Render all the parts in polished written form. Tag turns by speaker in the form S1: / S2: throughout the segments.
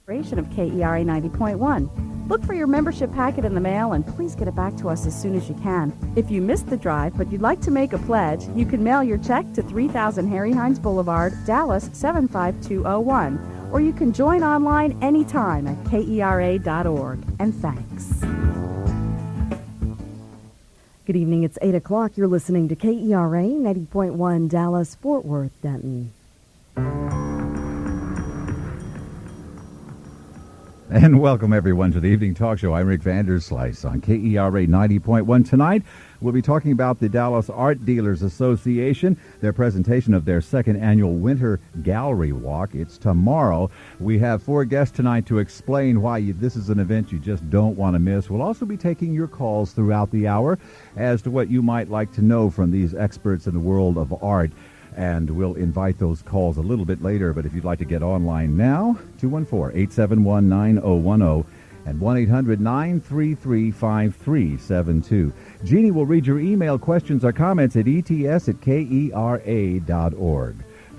S1: Of KERA 90.1. Look for your membership packet in the mail and please get it back to us as soon as you can. If you missed the drive but you'd like to make a pledge, you can mail your check to 3000 Harry Hines Boulevard, Dallas 75201, or you can join online anytime at KERA.org. And thanks. Good evening, it's 8 o'clock. You're listening to KERA 90.1 Dallas, Fort Worth, Denton.
S2: And welcome, everyone, to the Evening Talk Show. I'm Rick Vanderslice on KERA 90.1. Tonight, we'll be talking about the Dallas Art Dealers Association, their presentation of their second annual Winter Gallery Walk. It's tomorrow. We have 4 guests tonight to explain why this is an event you just don't want to miss. We'll also be taking your calls throughout the hour as to what you might like to know from these experts in the world of art. And we'll invite those calls a little bit later. But if you'd like to get online now, 214-871-9010 and 1-800-933-5372. Jeannie will read your email questions or comments at ets@kera.org.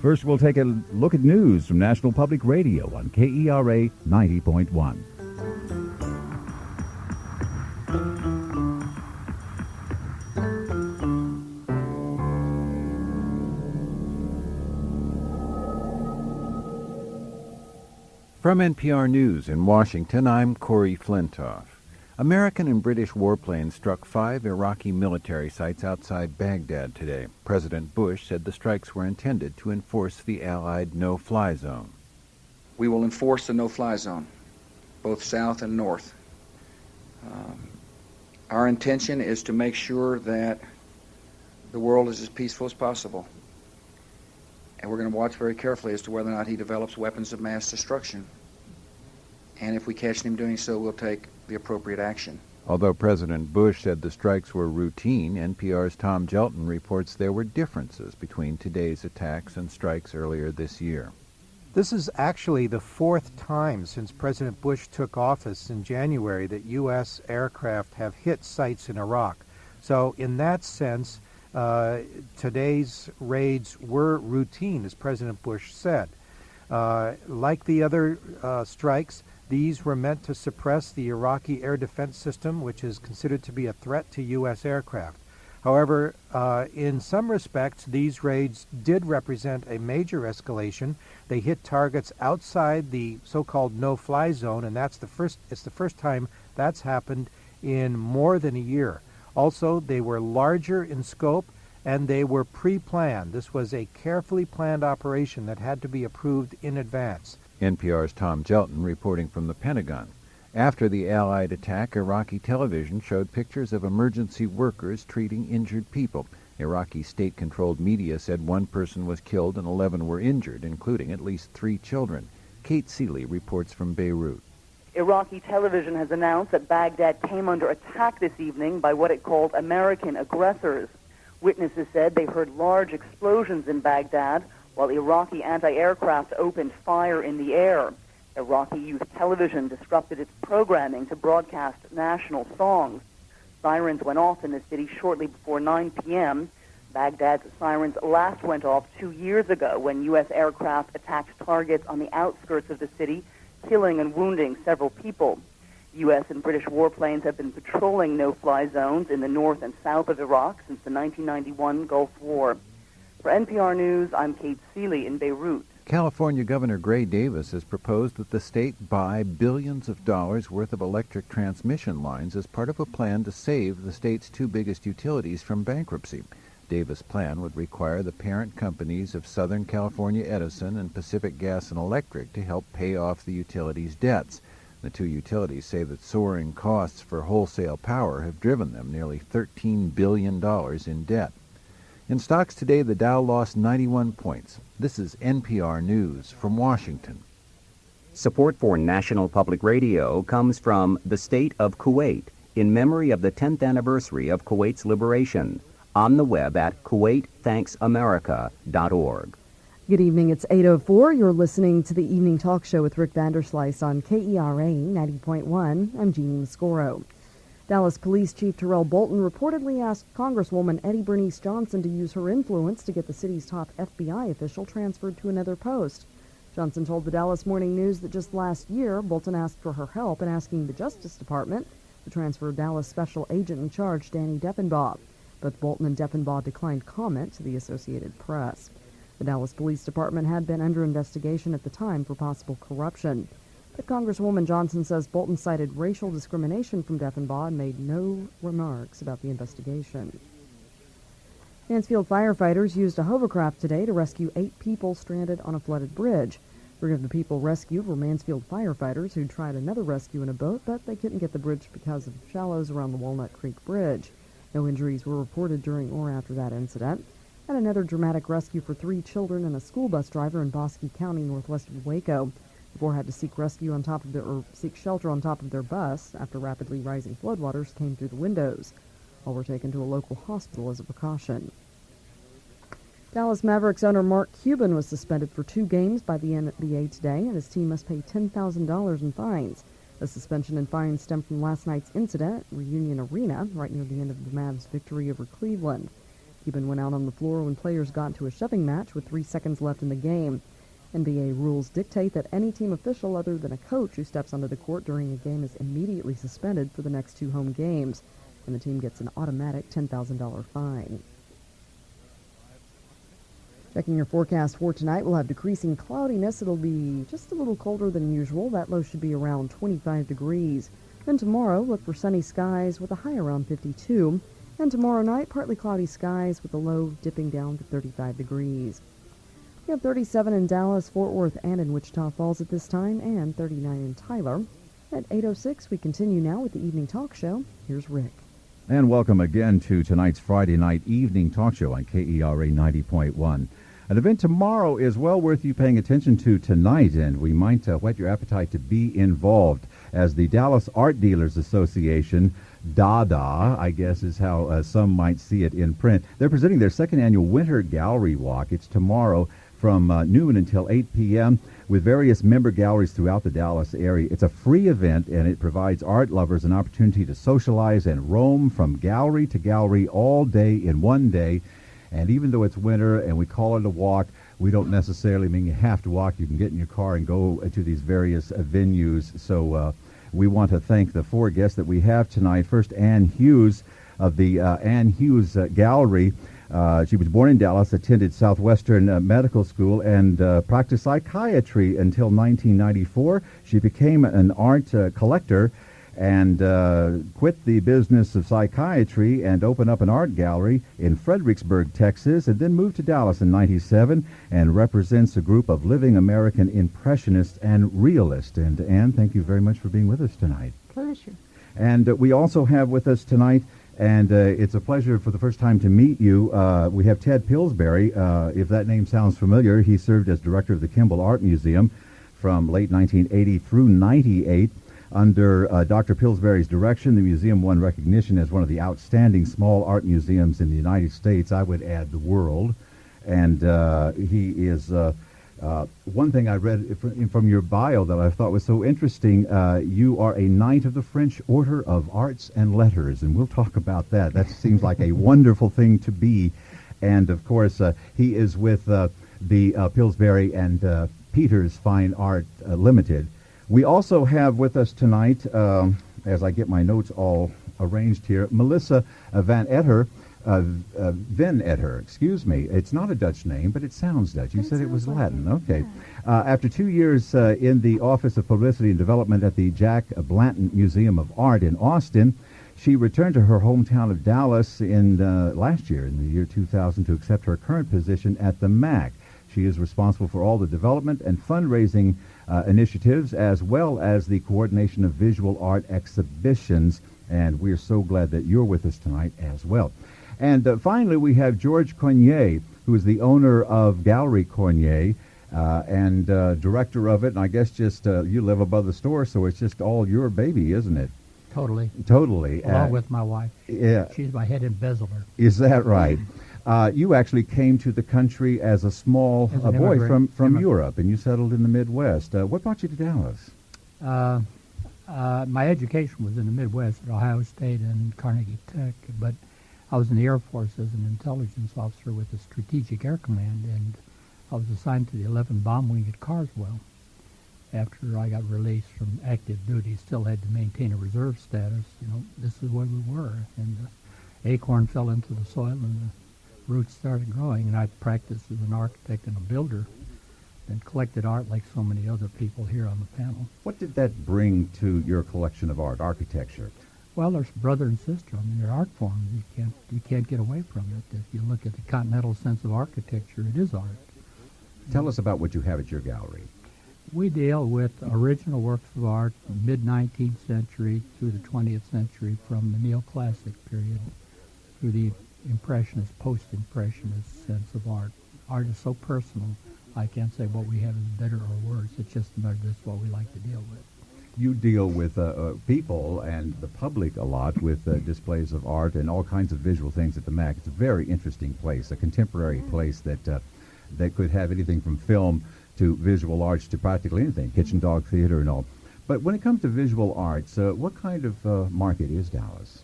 S2: First, we'll take a look at news from National Public Radio on KERA 90.1.
S3: From NPR News in Washington, I'm Corey Flintoff. American and British warplanes struck 5 Iraqi military sites outside Baghdad today. President Bush said the strikes were intended to enforce the Allied no-fly zone.
S4: We will enforce the no-fly zone, both south and north. Our intention is to make sure that the world is as peaceful as possible. And we're going to watch very carefully as to whether or not he develops weapons of mass destruction. And if we catch him doing so, we'll take the appropriate action.
S3: Although President Bush said the strikes were routine, NPR's Tom Jelton reports there were differences between today's attacks and strikes earlier this year.
S5: This is actually the 4th time since President Bush took office in January that U.S. aircraft have hit sites in Iraq. So in that sense, today's raids were routine, as President Bush said. Like the other strikes, these were meant to suppress the Iraqi air defense system, which is considered to be a threat to U.S. aircraft. However, in some respects, these raids did represent a major escalation. They hit targets outside the so-called no-fly zone, and it's the first time that's happened in more than a year. Also, they were larger in scope, and they were pre-planned. This was a carefully planned operation that had to be approved in advance.
S3: NPR's Tom Jelton reporting from the Pentagon. After the Allied attack, Iraqi television showed pictures of emergency workers treating injured people. Iraqi state-controlled media said 1 person was killed and 11 were injured, including at least 3 children. Kate Seeley reports from Beirut.
S6: Iraqi television has announced that Baghdad came under attack this evening by what it called American aggressors. Witnesses said they heard large explosions in Baghdad while Iraqi anti-aircraft opened fire in the air. Iraqi youth television disrupted its programming to broadcast national songs. Sirens went off in the city shortly before 9 p.m. Baghdad's sirens last went off 2 years ago when U.S. aircraft attacked targets on the outskirts of the city, killing and wounding several people. U.S. and British warplanes have been patrolling no-fly zones in the north and south of Iraq since the 1991 Gulf War. For NPR News, I'm Kate Seeley in Beirut.
S3: California Governor Gray Davis has proposed that the state buy billions of dollars worth of electric transmission lines as part of a plan to save the state's 2 biggest utilities from bankruptcy. Davis' plan would require the parent companies of Southern California Edison and Pacific Gas and Electric to help pay off the utilities' debts. The 2 utilities say that soaring costs for wholesale power have driven them nearly $13 billion in debt. In stocks today, the Dow lost 91 points. This is NPR News from Washington.
S7: Support for National Public Radio comes from the State of Kuwait in memory of the 10th anniversary of Kuwait's liberation. On the web at kuwaitthanksamerica.org.
S1: Good evening, it's 8:04. You're listening to the Evening Talk Show with Rick Vanderslice on KERA 90.1. I'm Jeannie Mascoro. Dallas Police Chief Terrell Bolton reportedly asked Congresswoman Eddie Bernice Johnson to use her influence to get the city's top FBI official transferred to another post. Johnson told the Dallas Morning News that just last year, Bolton asked for her help in asking the Justice Department to transfer Dallas Special Agent in Charge Danny Deppenbaugh. Both Bolton and Deppenbaugh declined comment to the Associated Press. The Dallas Police Department had been under investigation at the time for possible corruption. But Congresswoman Johnson says Bolton cited racial discrimination from Deppenbaugh and made no remarks about the investigation. Mansfield firefighters used a hovercraft today to rescue 8 people stranded on a flooded bridge. 3 of the people rescued were Mansfield firefighters who tried another rescue in a boat, but they couldn't get the bridge because of shallows around the Walnut Creek Bridge. No injuries were reported during or after that incident. And another dramatic rescue for 3 children and a school bus driver in Bosque County, northwest of Waco. The 4 had to seek seek shelter on top of their bus after rapidly rising floodwaters came through the windows. All were taken to a local hospital as a precaution. Dallas Mavericks owner Mark Cuban was suspended for 2 games by the NBA today, and his team must pay $10,000 in fines. The suspension and fines stem from last night's incident at Reunion Arena, right near the end of the Mavs' victory over Cleveland. Cuban went out on the floor when players got into a shoving match with 3 seconds left in the game. NBA rules dictate that any team official other than a coach who steps onto the court during a game is immediately suspended for the next 2 home games, and the team gets an automatic $10,000 fine. Checking your forecast for tonight, we'll have decreasing cloudiness. It'll be just a little colder than usual. That low should be around 25 degrees. Then tomorrow, look for sunny skies with a high around 52. And tomorrow night, partly cloudy skies with a low dipping down to 35 degrees. We have 37 in Dallas, Fort Worth, and in Wichita Falls at this time, and 39 in Tyler. At 8:06, we continue now with the Evening Talk Show. Here's Rick.
S2: And welcome again to tonight's Friday night evening talk show on KERA 90.1. An event tomorrow is well worth you paying attention to tonight, and we might whet your appetite to be involved, as the Dallas Art Dealers Association, DADA, I guess is how some might see it in print. They're presenting their 2nd annual Winter Gallery Walk. It's tomorrow from noon until 8 p.m. with various member galleries throughout the Dallas area. It's a free event, and it provides art lovers an opportunity to socialize and roam from gallery to gallery all day in one day. And even though it's winter and we call it a walk, we don't necessarily mean you have to walk. You can get in your car and go to these various venues. So we want to thank the 4 guests that we have tonight. First, Ann Hughes of the Ann Hughes Gallery. She was born in Dallas, attended Southwestern Medical School, and practiced psychiatry until 1994. She became an art collector and quit the business of psychiatry and opened up an art gallery in Fredericksburg, Texas, and then moved to Dallas in 97 and represents a group of living American impressionists and realists. And Anne, thank you very much for being with us tonight.
S8: Pleasure.
S2: And we also have with us tonight, and it's a pleasure for the first time to meet you, we have Ted Pillsbury. If that name sounds familiar, he served as director of the Kimball Art Museum from late 1980 through 98. Under Dr. Pillsbury's direction, the museum won recognition as one of the outstanding small art museums in the United States, I would add the world. And he is, one thing I read from your bio that I thought was so interesting, you are a Knight of the French Order of Arts and Letters, and we'll talk about that. That seems like a wonderful thing to be. And, of course, he is with the Pillsbury and Peters Fine Art Limited. We also have with us tonight, as I get my notes all arranged here, Melissa Van Etter, excuse me. It's not a Dutch name, but it sounds Dutch. You said it was Latin. Okay. Yeah. After 2 years in the Office of Publicity and Development at the Jack Blanton Museum of Art in Austin, she returned to her hometown of Dallas last year, in the year 2000, to accept her current position at the MAC. She is responsible for all the development and fundraising initiatives, as well as the coordination of visual art exhibitions, and we're so glad that you're with us tonight as well. And finally, we have George Cornier, who is the owner of Gallery Cornier and director of it, and I guess just you live above the store, so it's just all your baby, isn't it?
S8: Totally.
S2: Totally.
S8: Along with my wife.
S2: Yeah.
S8: She's my head embezzler.
S2: Is that right? You actually came to the country as a small boy from Europe, and you settled in the Midwest. What brought you to Dallas?
S8: My education was in the Midwest at Ohio State and Carnegie Tech, but I was in the Air Force as an intelligence officer with the Strategic Air Command, and I was assigned to the 11 bomb wing at Carswell. After I got released from active duty, still had to maintain a reserve status. This is where we were. And the acorn fell into the soil and the roots started growing. And I practiced as an architect and a builder and collected art like so many other people here on the panel.
S2: What did that bring to your collection of art, architecture?
S8: Well, there's brother and sister. I mean, they're art forms. You can't get away from it. If you look at the continental sense of architecture, it is art.
S2: Tell us about what you have at your gallery.
S8: We deal with original works of art from mid-19th century through the 20th century, from the neoclassic period through the impressionist, post-impressionist sense of art. Art is so personal, I can't say what we have is better or worse. It's just a matter of just what we like to deal with.
S2: You deal with people and the public a lot with displays of art and all kinds of visual things at the MAC. It's a very interesting place, a contemporary place that could have anything from film to visual arts to practically anything, kitchen dog theater and all. But when it comes to visual arts, what kind of market is Dallas?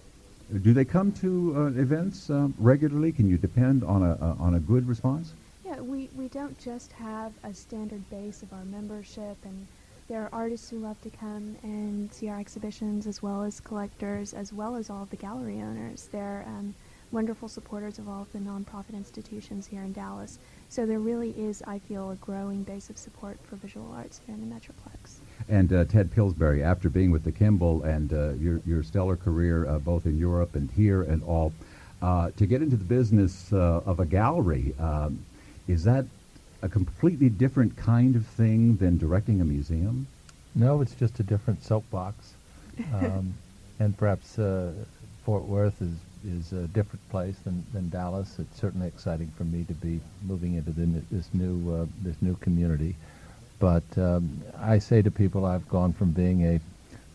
S2: Do they come to events regularly? Can you depend on a good response?
S9: Yeah, we don't just have a standard base of our membership, and there are artists who love to come and see our exhibitions, as well as collectors, as well as all of the gallery owners. They're wonderful supporters of all of the nonprofit institutions here in Dallas. So there really is, I feel, a growing base of support for visual arts here in the Metroplex.
S2: And Ted Pillsbury, after being with the Kimball and your stellar career both in Europe and here and all, to get into the business of a gallery, is that a completely different kind of thing than directing a museum?
S10: No, it's just a different soapbox. And perhaps Fort Worth is a different place than Dallas. It's certainly exciting for me to be moving into this new community. But I say to people, I've gone from being a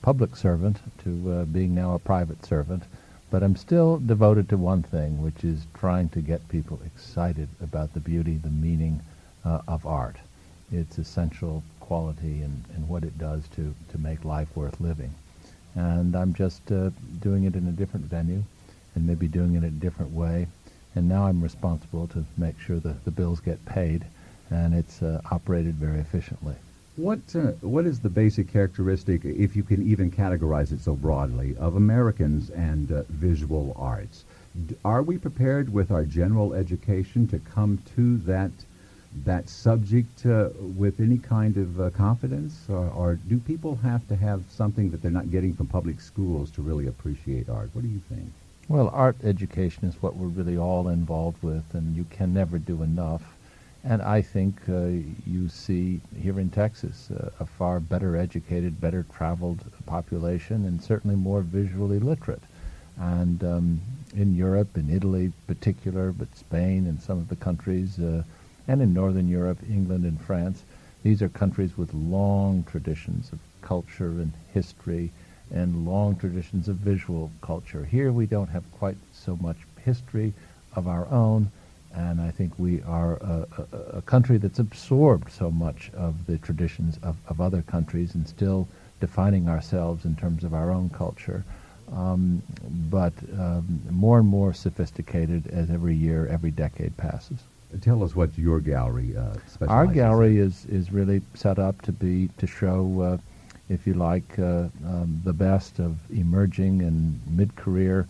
S10: public servant to being now a private servant. But I'm still devoted to one thing, which is trying to get people excited about the beauty, the meaning of art, its essential quality and what it does to make life worth living. And I'm just doing it in a different venue and maybe doing it in a different way. And now I'm responsible to make sure that the bills get paid and it's operated very efficiently.
S2: What is the basic characteristic, if you can even categorize it so broadly, of Americans and visual arts? Are we prepared with our general education to come to that subject with any kind of confidence, or do people have to have something that they're not getting from public schools to really appreciate art? What do you think?
S10: Well, art education is what we're really all involved with, and you can never do enough. And I think you see here in Texas a far better educated, better traveled population, and certainly more visually literate. And in Europe, in Italy in particular, but Spain and some of the countries, and in Northern Europe, England and France, these are countries with long traditions of culture and history and long traditions of visual culture. Here we don't have quite so much history of our own, and I think we are a country that's absorbed so much of the traditions of other countries and still defining ourselves in terms of our own culture, but more and more sophisticated as every year, every decade passes.
S2: Tell us what your gallery specializes
S10: Our gallery is really set up to show, if you like, the best of emerging and mid-career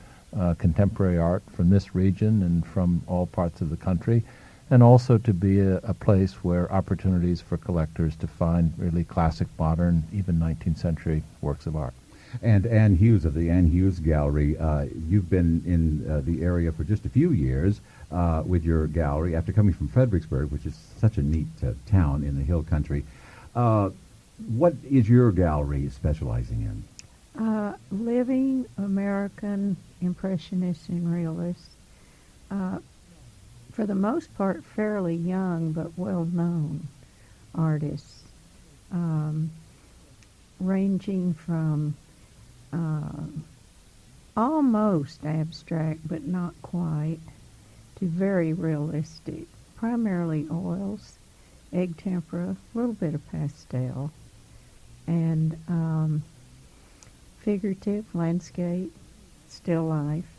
S10: contemporary art from this region and from all parts of the country, and also to be a place where opportunities for collectors to find really classic, modern, even 19th century works of art.
S2: And Ann Hughes of the Ann Hughes Gallery, you've been in the area for just a few years with your gallery after coming from Fredericksburg, which is such a neat town in the hill country. What is your gallery specializing in?
S11: Living American Impressionists and Realists. For the most part, fairly young but well-known artists, ranging from almost abstract but not quite to very realistic, primarily oils, egg tempera, a little bit of pastel, and figurative, landscape, still life.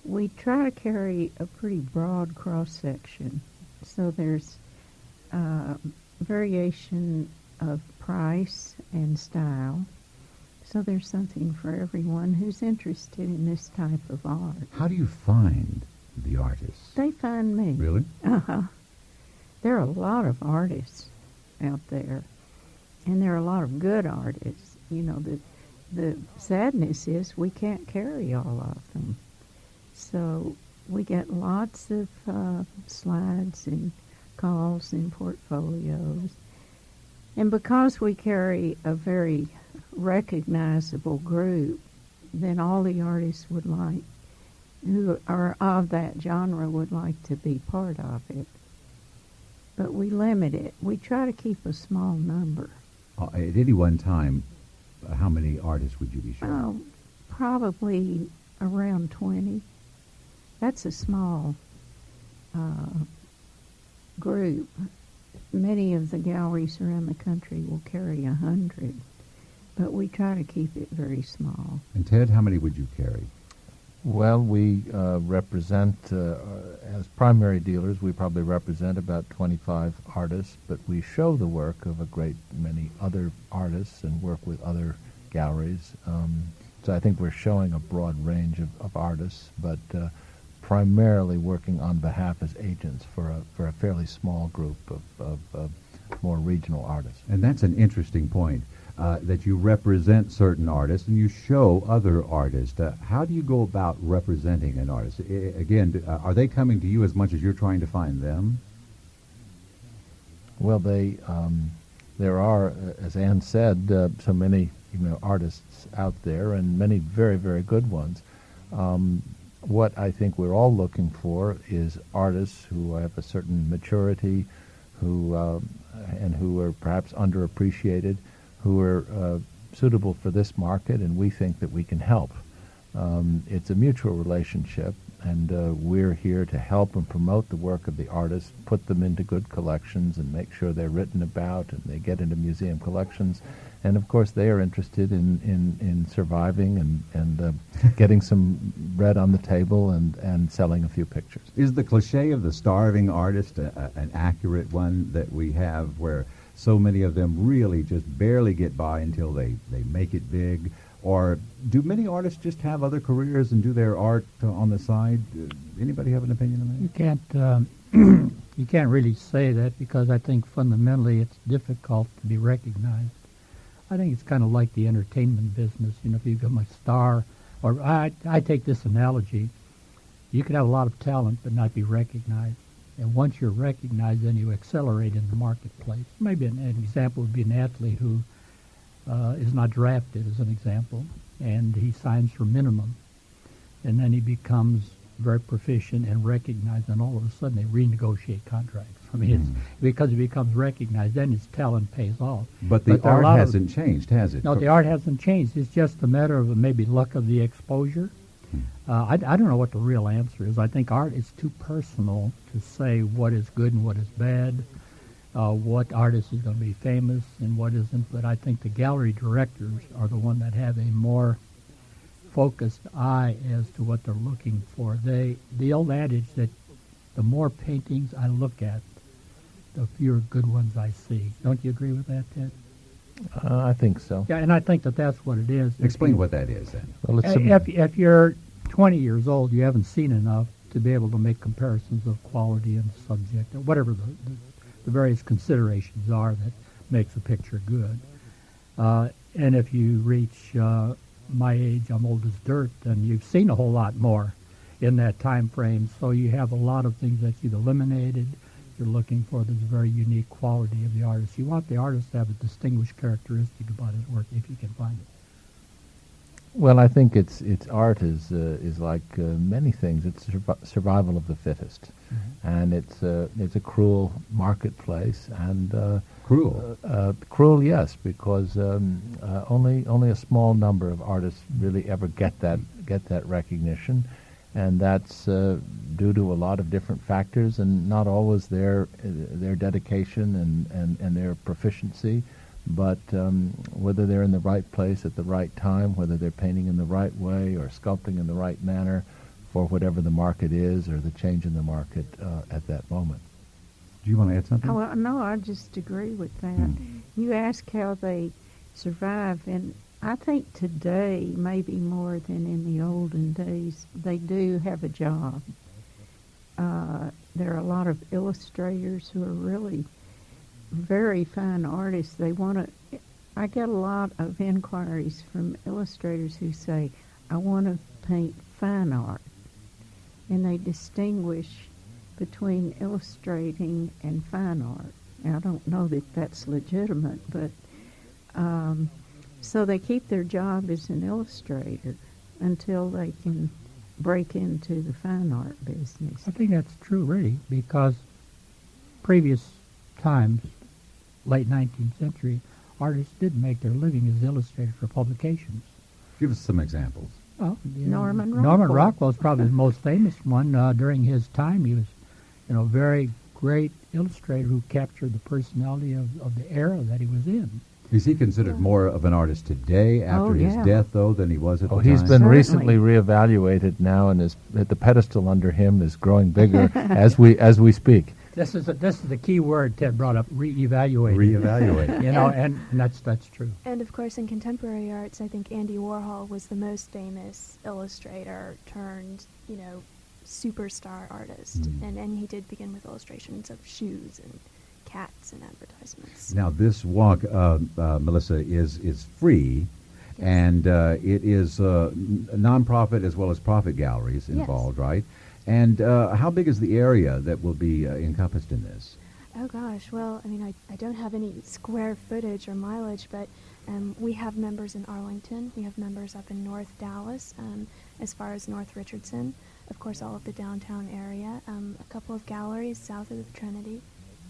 S11: We try to carry a pretty broad cross-section, so there's variation of price and style. So there's something for everyone who's interested in this type of art.
S2: How do you find the artists?
S11: They find me.
S2: Really?
S11: Uh-huh. There are a lot of artists out there, and there are a lot of good artists. You know, the sadness is we can't carry all of them. So we get lots of slides and calls and portfolios. And because we carry a very recognizable group, then all the artists would like, who are of that genre, would like to be part of it. But we limit it. We try to keep a small number.
S2: At any one time, how many artists would you be showing?
S11: Oh, probably around 20. That's a small group. Many of the galleries around the country will carry 100, but we try to keep it very small.
S2: And Ted, how many would you carry?
S10: Well, we represent, as primary dealers, we probably represent about 25 artists, but we show the work of a great many other artists and work with other galleries. So I think we're showing a broad range of artists, but primarily working on behalf as agents for a fairly small group of more regional artists.
S2: And that's an interesting point, that you represent certain artists and you show other artists. How do you go about representing an artist? Again, are they coming to you as much as you're trying to find them?
S10: Well, there are, as Ann said, so many artists out there, and many very, very good ones. What I think we're all looking for is artists who have a certain maturity, who are perhaps underappreciated, who are suitable for this market, and we think that we can help. It's a mutual relationship, and we're here to help and promote the work of the artists, put them into good collections, and make sure they're written about and they get into museum collections. And of course, they are interested in surviving and getting some bread on the table and selling a few pictures.
S2: Is the cliche of the starving artist an accurate one that we have, where so many of them really just barely get by until they make it big? Or do many artists just have other careers and do their art on the side? Anybody have an opinion on that?
S8: You can't really say that, because I think fundamentally it's difficult to be recognized. I think it's kind of like the entertainment business. You know, if you become a star, or I take this analogy, you could have a lot of talent but not be recognized. And once you're recognized, then you accelerate in the marketplace. Maybe an example would be an athlete who is not drafted, as an example, and he signs for minimum. And then he becomes very proficient and recognized, and all of a sudden they renegotiate contracts. I mean, it's because he becomes recognized, then his talent pays off.
S2: But the art hasn't changed, has it?
S8: No, the art hasn't changed. It's just a matter of maybe luck of the exposure. I don't know what the real answer is. I think art is too personal to say what is good and what is bad, what artist is going to be famous and what isn't. But I think the gallery directors are the one that have a more focused eye as to what they're looking for. The old adage that the more paintings I look at, the fewer good ones I see. Don't you agree with that, Ted?
S10: I think so.
S8: Yeah, and I think that that's what it is.
S2: Explain what that is, then.
S10: Well,
S8: if you're 20 years old, you haven't seen enough to be able to make comparisons of quality and subject, or whatever the various considerations are that makes a picture good. And if you reach my age, I'm old as dirt, then you've seen a whole lot more in that time frame. So you have a lot of things that you've eliminated. You're looking for this very unique quality of the artist. You want the artist to have a distinguished characteristic about his work, if you can find it.
S10: Well, I think it's art is like many things. It's survival of the fittest, and it's a cruel marketplace, and cruel, yes, because only a small number of artists really ever get that recognition, and that's due to a lot of different factors, and not always their dedication and their proficiency. But whether they're in the right place at the right time, whether they're painting in the right way or sculpting in the right manner for whatever the market is or the change in the market at that moment.
S2: Do you want to add something?
S11: Oh, well, no, I just agree with that. You ask how they survive, and I think today, maybe more than in the olden days, they do have a job. There are a lot of illustrators who are really very fine artists. They want to. I get a lot of inquiries from illustrators who say, "I want to paint fine art," and they distinguish between illustrating and fine art. Now, I don't know that that's legitimate, but so they keep their job as an illustrator until they can break into the fine art business.
S8: I think that's true, really, because previous times, late 19th century, artists did make their living as illustrators for publications.
S2: Give us some examples.
S8: Well,
S11: Norman Rockwell.
S8: Norman Rockwell's probably the most famous one. During his time, he was, very great illustrator who captured the personality of the era that he was in.
S2: Is he considered more of an artist today after his death, though, than he was at the time?
S10: He's been recently reevaluated now, and the pedestal under him is growing bigger as we speak.
S8: This is the key word Ted brought up: reevaluate.
S2: Reevaluate.
S8: And that's true.
S9: And of course, in contemporary arts, I think Andy Warhol was the most famous illustrator turned, superstar artist. And he did begin with illustrations of shoes and cats and advertisements.
S2: Now, this walk, Melissa, is free, and it is nonprofit as well as profit galleries involved, right? And how big is the area that will be encompassed in this?
S9: Oh gosh, well, I don't have any square footage or mileage, but we have members in Arlington, we have members up in North Dallas, as far as North Richardson, of course all of the downtown area, a couple of galleries south of the Trinity,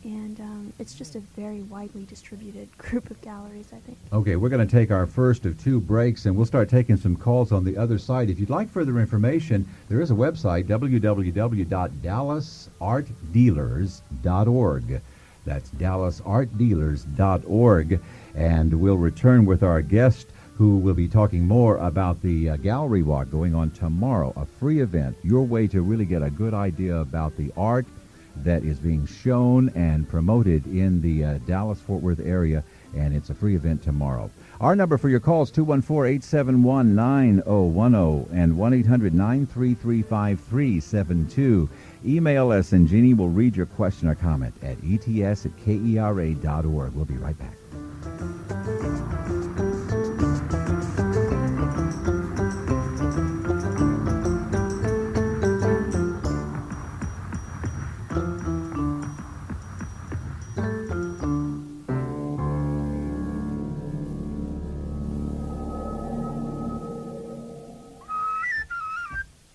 S9: and it's just a very widely distributed group of galleries, I think. Okay,
S2: we're going to take our first of two breaks, and we'll start taking some calls on the other side. If you'd like further information, there is a website, www.dallasartdealers.org. That's dallasartdealers.org, and we'll return with our guest, who will be talking more about the gallery walk going on tomorrow, a free event, your way to really get a good idea about the art that is being shown and promoted in the Dallas-Fort Worth area, and it's a free event tomorrow. Our number for your calls, 214-871-9010 and 1-800-933-5372. Email us, and Jeannie will read your question or comment at ets@kera.org. We'll be right back.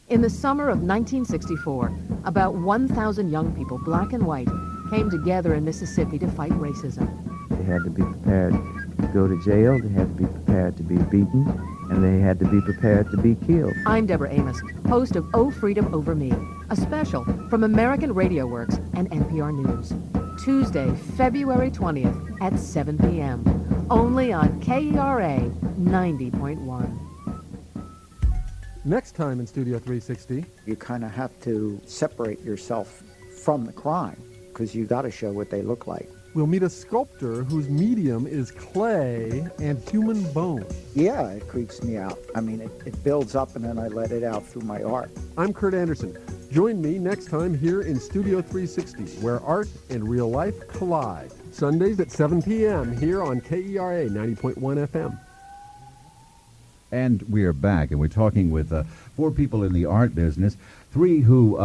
S12: In the summer of 1964, about 1,000 young people, black and white, came together in Mississippi to fight racism.
S13: They had to be prepared to go to jail, they had to be prepared to be beaten, and they had to be prepared to be killed.
S12: I'm Deborah Amos, host of Oh Freedom Over Me, a special from American Radio Works and NPR News. Tuesday, February 20th at 7 p.m., only on KERA 90.1.
S14: Next time in Studio 360.
S15: You kind of have to separate yourself from the crime because you got to show what they look like.
S14: We'll meet a sculptor whose medium is clay and human bone.
S15: Yeah, it creeps me out. It builds up and then I let it out through my art.
S14: I'm Kurt Anderson. Join me next time here in Studio 360, where art and real life collide. Sundays at 7 p.m. here on KERA 90.1 FM.
S2: And we are back, and we're talking with four people in the art business, three who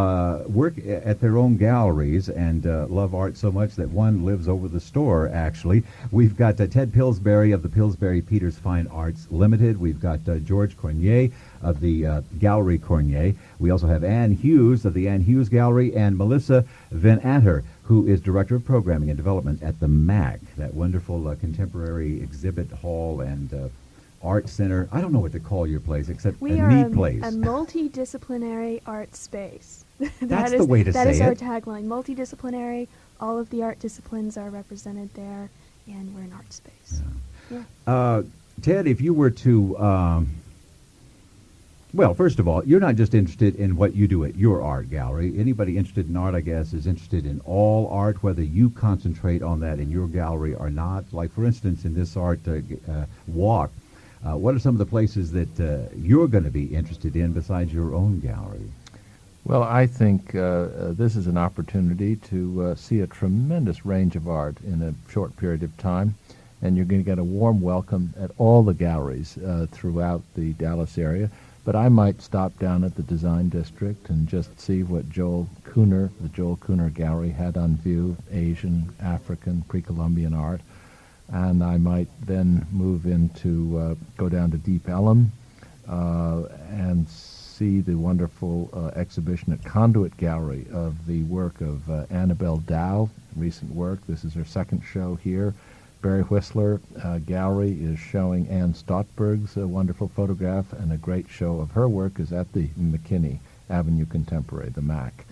S2: work at their own galleries and love art so much that one lives over the store, actually. We've got Ted Pillsbury of the Pillsbury Peters Fine Arts Limited. We've got George Cornier of the Gallery Cornier. We also have Ann Hughes of the Ann Hughes Gallery, and Melissa Van Atter, who is Director of Programming and Development at the MAC, that wonderful contemporary exhibit hall and art center. I don't know what to call your place except
S9: we
S2: a neat place.
S9: We are a multidisciplinary art space.
S2: That's the way to say it.
S9: That is our tagline. Multidisciplinary. All of the art disciplines are represented there, and we're an art space.
S2: Yeah. Ted, if you were to Well, first of all, you're not just interested in what you do at your art gallery. Anybody interested in art, I guess, is interested in all art, whether you concentrate on that in your gallery or not. Like, for instance, in this art walk, what are some of the places that you're going to be interested in besides your own gallery?
S10: Well, I think this is an opportunity to see a tremendous range of art in a short period of time, and you're going to get a warm welcome at all the galleries throughout the Dallas area. But I might stop down at the Design District and just see what the Joel Kuhner Gallery had on view, Asian, African, pre-Columbian art. And I might then move into, go down to Deep Ellum and see the wonderful exhibition at Conduit Gallery of the work of Annabelle Dow, recent work. This is her second show here. Barry Whistler Gallery is showing Anne Stotberg's wonderful photograph, and a great show of her work is at the McKinney Avenue Contemporary, the MAC.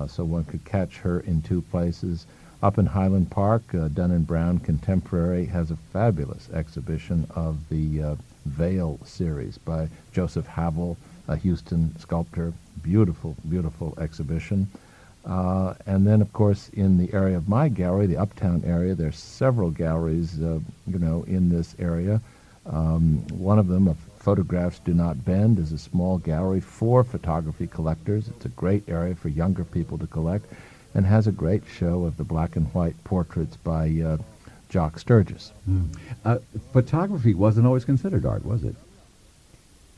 S10: So one could catch her in two places. Up in Highland Park, Dun & Brown Contemporary has a fabulous exhibition of the Veil series by Joseph Havel, a Houston sculptor. Beautiful, beautiful exhibition. And then, of course, in the area of my gallery, the Uptown area, there's several galleries, in this area. One of them, Photographs Do Not Bend, is a small gallery for photography collectors. It's a great area for younger people to collect, and has a great show of the black and white portraits by Jock Sturgis.
S2: Photography wasn't always considered art, was it?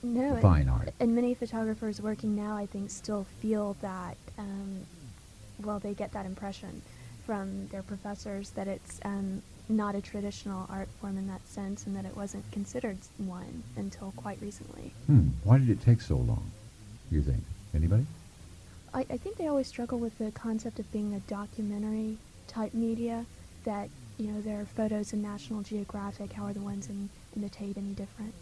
S9: No.
S2: Fine art.
S9: And many photographers working now, I think, still feel that, they get that impression from their professors that it's not a traditional art form in that sense, and that it wasn't considered one until quite recently.
S2: Why did it take so long, you think? Anybody?
S9: I think they always struggle with the concept of being a documentary type media, that, there are photos in National Geographic. How are the ones in the Tate any different?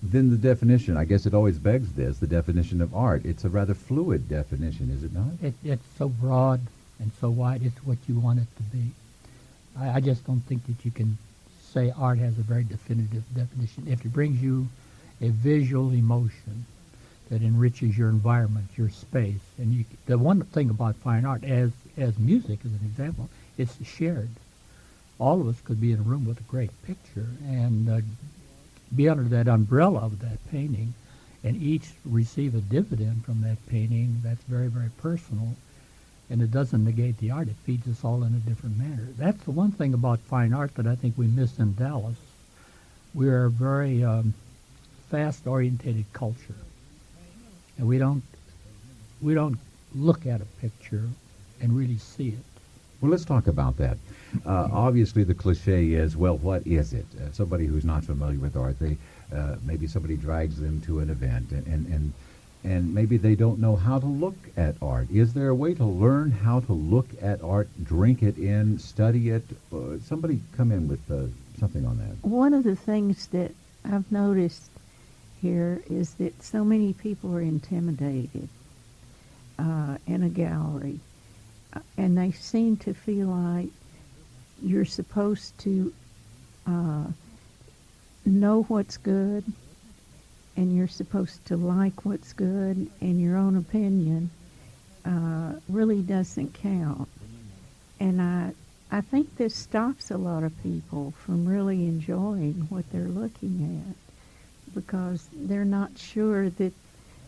S2: Then the definition, I guess it always begs this, the definition of art. It's a rather fluid definition, is it not?
S8: It's so broad and so wide. It's what you want it to be. I just don't think that you can say art has a very definitive definition. If it brings you a visual emotion that enriches your environment, your space, and the one thing about fine art, as music as an example, it's shared. All of us could be in a room with a great picture and be under that umbrella of that painting, and each receive a dividend from that painting. That's very, very personal, and it doesn't negate the art. It feeds us all in a different manner. That's the one thing about fine art that I think we miss in Dallas. We are a very fast-orientated culture, and we don't look at a picture and really see it.
S2: Well, let's talk about that. Obviously, the cliche is, well, what is it? Somebody who's not familiar with art, maybe somebody drags them to an event, and maybe they don't know how to look at art. Is there a way to learn how to look at art, drink it in, study it? Somebody come in with something on that.
S11: One of the things that I've noticed here is that so many people are intimidated in a gallery. And they seem to feel like you're supposed to know what's good, and you're supposed to like what's good, and your own opinion really doesn't count. And I think this stops a lot of people from really enjoying what they're looking at, because they're not sure that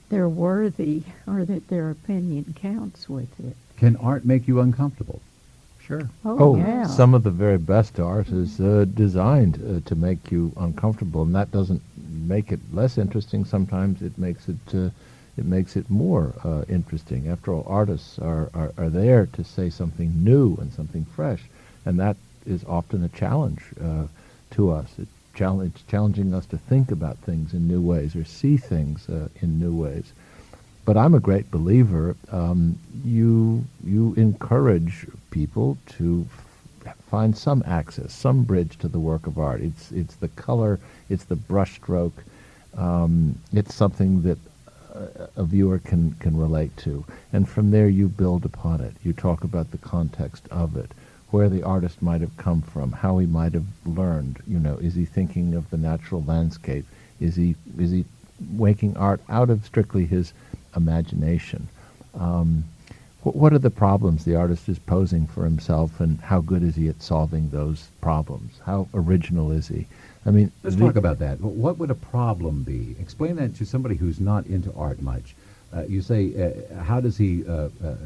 S11: they're worthy or that their opinion counts with it.
S2: Can art make you uncomfortable?
S8: Sure.
S11: Oh, yeah.
S10: Some of the very best art is designed to make you uncomfortable, and that doesn't make it less interesting. Sometimes it makes it more interesting. After all, artists are there to say something new and something fresh, and that is often a challenge to us. It's challenging us to think about things in new ways or see things in new ways. But I'm a great believer. You encourage people to find some access, some bridge to the work of art. It's the color, it's the brushstroke. It's something that a viewer can relate to, and from there you build upon it. You talk about the context of it, where the artist might have come from, how he might have learned. Is he thinking of the natural landscape? Is he making art out of strictly his imagination. What are the problems the artist is posing for himself, and how good is he at solving those problems? How original is he? I mean,
S2: let's talk about that. What would a problem be? Explain that to somebody who's not into art much. You say, how does he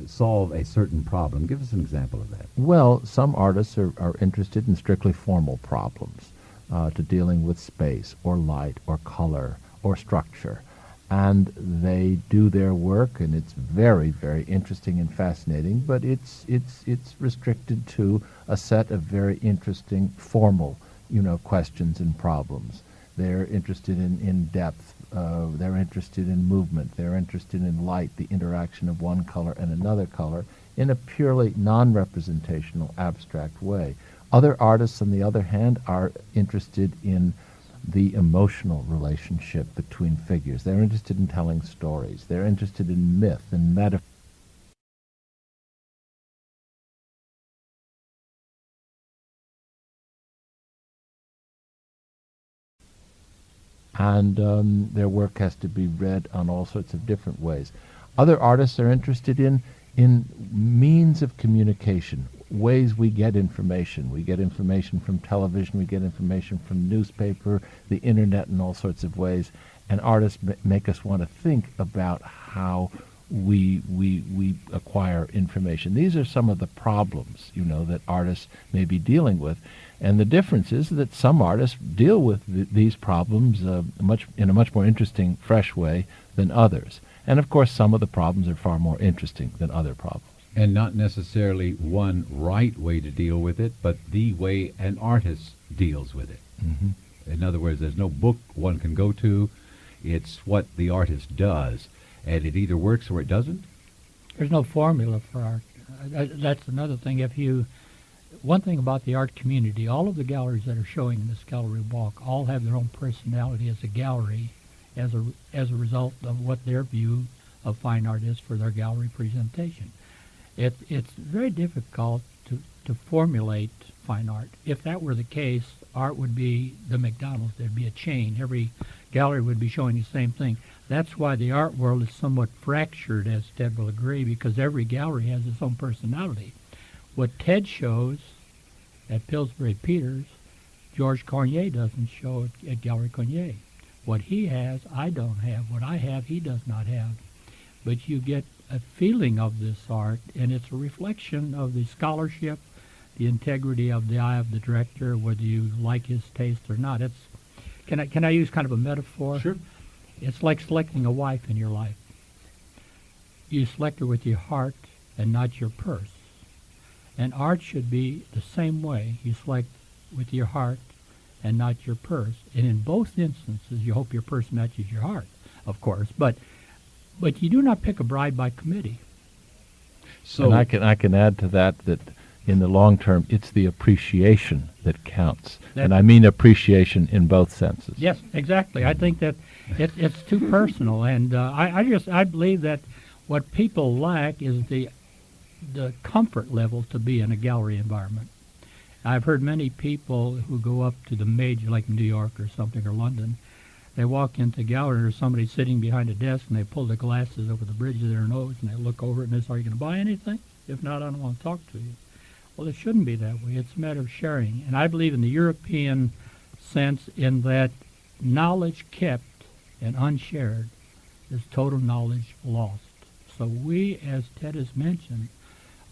S2: solve a certain problem? Give us an example of that.
S10: Well, some artists are interested in strictly formal problems, to dealing with space or light or color or structure. And they do their work, and it's very, very interesting and fascinating, but it's restricted to a set of very interesting formal, questions and problems. They're interested in depth. They're interested in movement. They're interested in light, the interaction of one color and another color, in a purely non-representational, abstract way. Other artists, on the other hand, are interested in the emotional relationship between figures. They're interested in telling stories. They're interested in myth and metaphor. And their work has to be read on all sorts of different ways. Other artists are interested in means of communication, ways we get information. We get information from television, we get information from newspaper, the internet, and all sorts of ways. And artists make us want to think about how we acquire information. These are some of the problems, that artists may be dealing with. And the difference is that some artists deal with these problems in a much more interesting, fresh way than others. And of course, some of the problems are far more interesting than other problems.
S2: And not necessarily one right way to deal with it, but the way an artist deals with it.
S10: Mm-hmm.
S2: In other words, there's no book one can go to. It's what the artist does, and it either works or it doesn't.
S8: There's no formula for art. That's another thing. One thing about the art community, all of the galleries that are showing in this gallery walk all have their own personality as a gallery, as a result of what their view of fine art is for their gallery presentation. It's very difficult to formulate fine art. If that were the case, art would be the McDonald's. There'd be a chain. Every gallery would be showing the same thing. That's why the art world is somewhat fractured, as Ted will agree, because every gallery has its own personality. What Ted shows at Pillsbury Peters, George Cornier doesn't show at Gallery Cornier. What he has, I don't have. What I have, he does not have. But you get a feeling of this art, and it's a reflection of the scholarship, the integrity of the eye of the director, whether you like his taste or not. Can I use kind of a metaphor?
S2: Sure.
S8: It's like selecting a wife in your life. You select her with your heart and not your purse. And art should be the same way. You select with your heart and not your purse. And in both instances, you hope your purse matches your heart, of course. But you do not pick a bride by committee.
S10: So, and I can add to that in the long term, it's the appreciation that counts. And I mean appreciation in both senses.
S8: Yes, exactly. I think that it's too personal. And I believe that what people lack is the comfort level to be in a gallery environment. I've heard many people who go up to the major, like New York or something, or London, they walk into a gallery, or somebody's sitting behind a desk, and they pull their glasses over the bridge of their nose, and they look over it, and they say, "Are you going to buy anything? If not, I don't want to talk to you." Well, it shouldn't be that way. It's a matter of sharing. And I believe in the European sense in that knowledge kept and unshared is total knowledge lost. So we, as Ted has mentioned,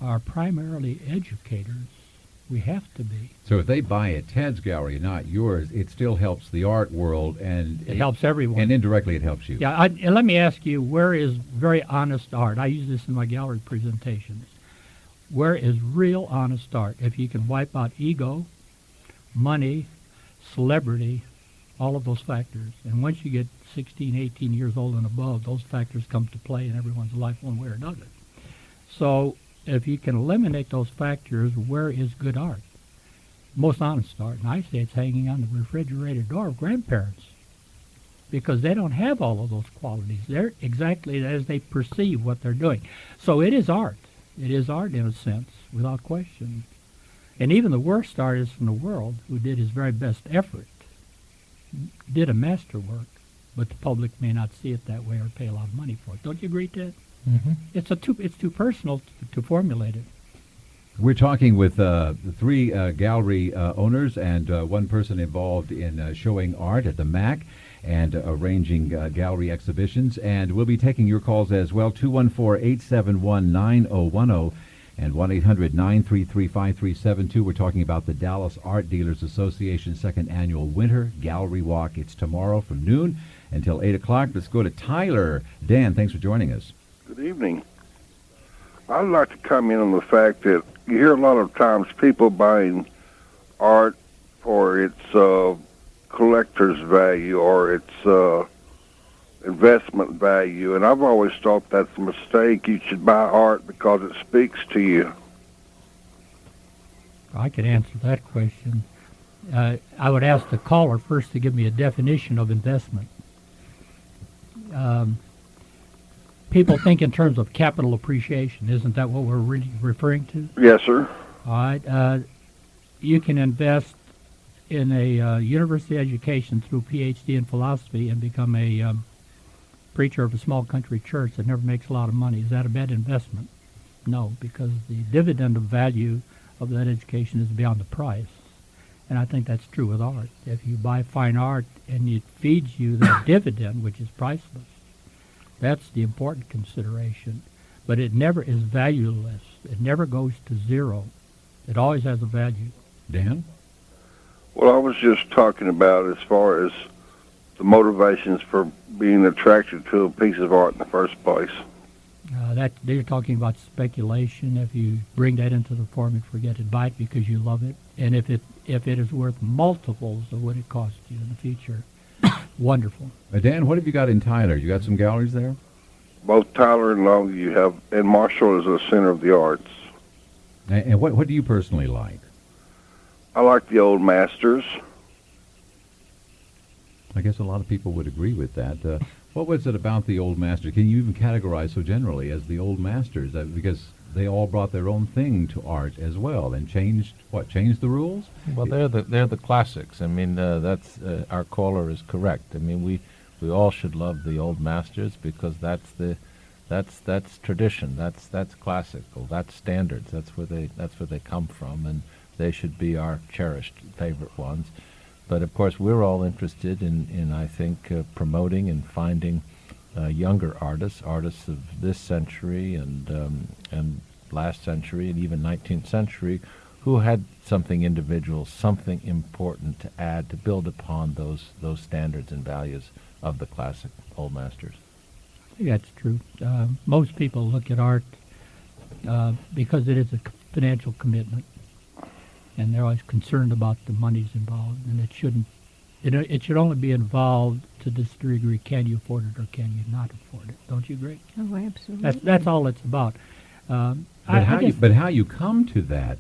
S8: are primarily educators. We have to be.
S2: So if they buy at Ted's gallery, not yours, it still helps the art world, and
S8: it helps everyone.
S2: And indirectly it helps you.
S8: Yeah, and let me ask you, where is very honest art? I use this in my gallery presentations. Where is real honest art? If you can wipe out ego, money, celebrity, all of those factors. And once you get 16, 18 years old and above, those factors come to play in everyone's life one way or another. So if you can eliminate those factors, where is good art? Most honest art. And I say it's hanging on the refrigerator door of grandparents, because they don't have all of those qualities. They're exactly as they perceive what they're doing. So it is art. It is art in a sense, without question. And even the worst artist in the world, who did his very best effort, did a masterwork. but the public may not see it that way or pay a lot of money for it. Don't you agree, Ted?
S10: Mm-hmm.
S8: It's too personal to formulate it.
S2: We're talking with three gallery owners and one person involved in showing art at the MAC and arranging gallery exhibitions. And we'll be taking your calls as well, 214-871-9010 and 1-800-933-5372. We're talking about the Dallas Art Dealers Association second annual Winter Gallery Walk. It's tomorrow from noon until 8 o'clock. Let's go to Tyler. Dan, thanks for joining us.
S16: Good evening. I'd like to comment on the fact that you hear a lot of times people buying art for its collector's value or its investment value, and I've always thought that's a mistake. You should buy art because it speaks to you.
S8: I could answer that question. I would ask the caller first to give me a definition of investment. People think in terms of capital appreciation. Isn't that what we're really referring to?
S16: Yes, sir.
S8: All right. You can invest in a university education through PhD in philosophy and become a preacher of a small country church that never makes a lot of money. Is that a bad investment? No, because the dividend of value of that education is beyond the price. And I think that's true with art. If you buy fine art and it feeds you that dividend, which is priceless, that's the important consideration. But it never is valueless. It never goes to zero. It always has a value.
S2: Dan?
S16: Well, I was just talking about as far as the motivations for being attracted to a piece of art in the first place.
S8: That they're talking about speculation. If you bring that into the form and forget it, buy it because you love it. And if it is worth multiples of what it cost you in the future, wonderful.
S2: Dan, what have you got in Tyler? You got some galleries there?
S16: Both Tyler and Longview have, and Marshall is a center of the arts.
S2: And what do you personally like?
S16: I like the old masters.
S2: I guess a lot of people would agree with that. What was it about the old masters? Can you even categorize so generally as the old masters? Because they all brought their own thing to art as well and changed the rules?
S10: Well, they're the classics. I mean, that's our caller is correct. I mean, we all should love the old masters because that's tradition. That's classical. That's standards. That's where they come from, and they should be our cherished favorite ones. But of course, we're all interested in I think, promoting and finding younger artists of this century and last century and even 19th century, who had something individual, something important to add to build upon those standards and values of the classic old masters.
S8: I think that's true. Most people look at art because it is a financial commitment. And they're always concerned about the monies involved, and it shouldn't. It should only be involved to this degree: can you afford it or can you not afford it? Don't you agree?
S11: Oh, absolutely.
S8: That's all it's about.
S2: But how you come to that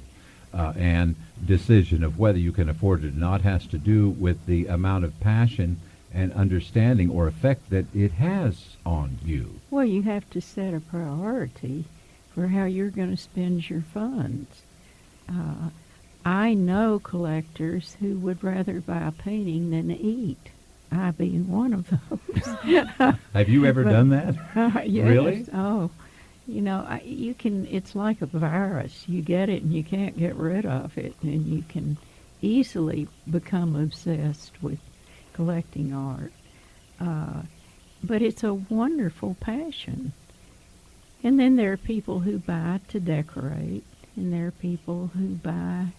S2: and decision of whether you can afford it or not has to do with the amount of passion and understanding or effect that it has on you.
S11: Well, you have to set a priority for how you're going to spend your funds. I know collectors who would rather buy a painting than eat. I being one of those.
S2: Have you ever done that?
S11: Yes.
S2: Really?
S11: Oh, you can. It's like a virus. You get it and you can't get rid of it, and you can easily become obsessed with collecting art. But it's a wonderful passion. And then there are people who buy to decorate, and there are people who buy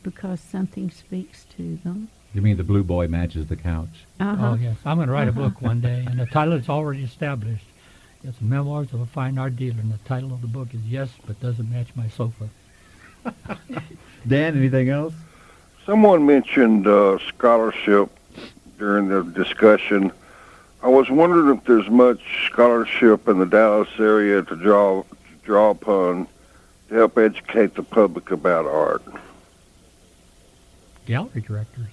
S11: because something speaks to them.
S2: You mean the blue boy matches the couch?
S8: Oh, yes. I'm going to write a book one day, and the title is already established. It's Memoirs of a Fine Art Dealer, and the title of the book is Yes, But Doesn't Match My Sofa.
S2: Dan, anything else?
S16: Someone mentioned scholarship during the discussion. I was wondering if there's much scholarship in the Dallas area to draw upon to help educate the public about art.
S8: Gallery directors.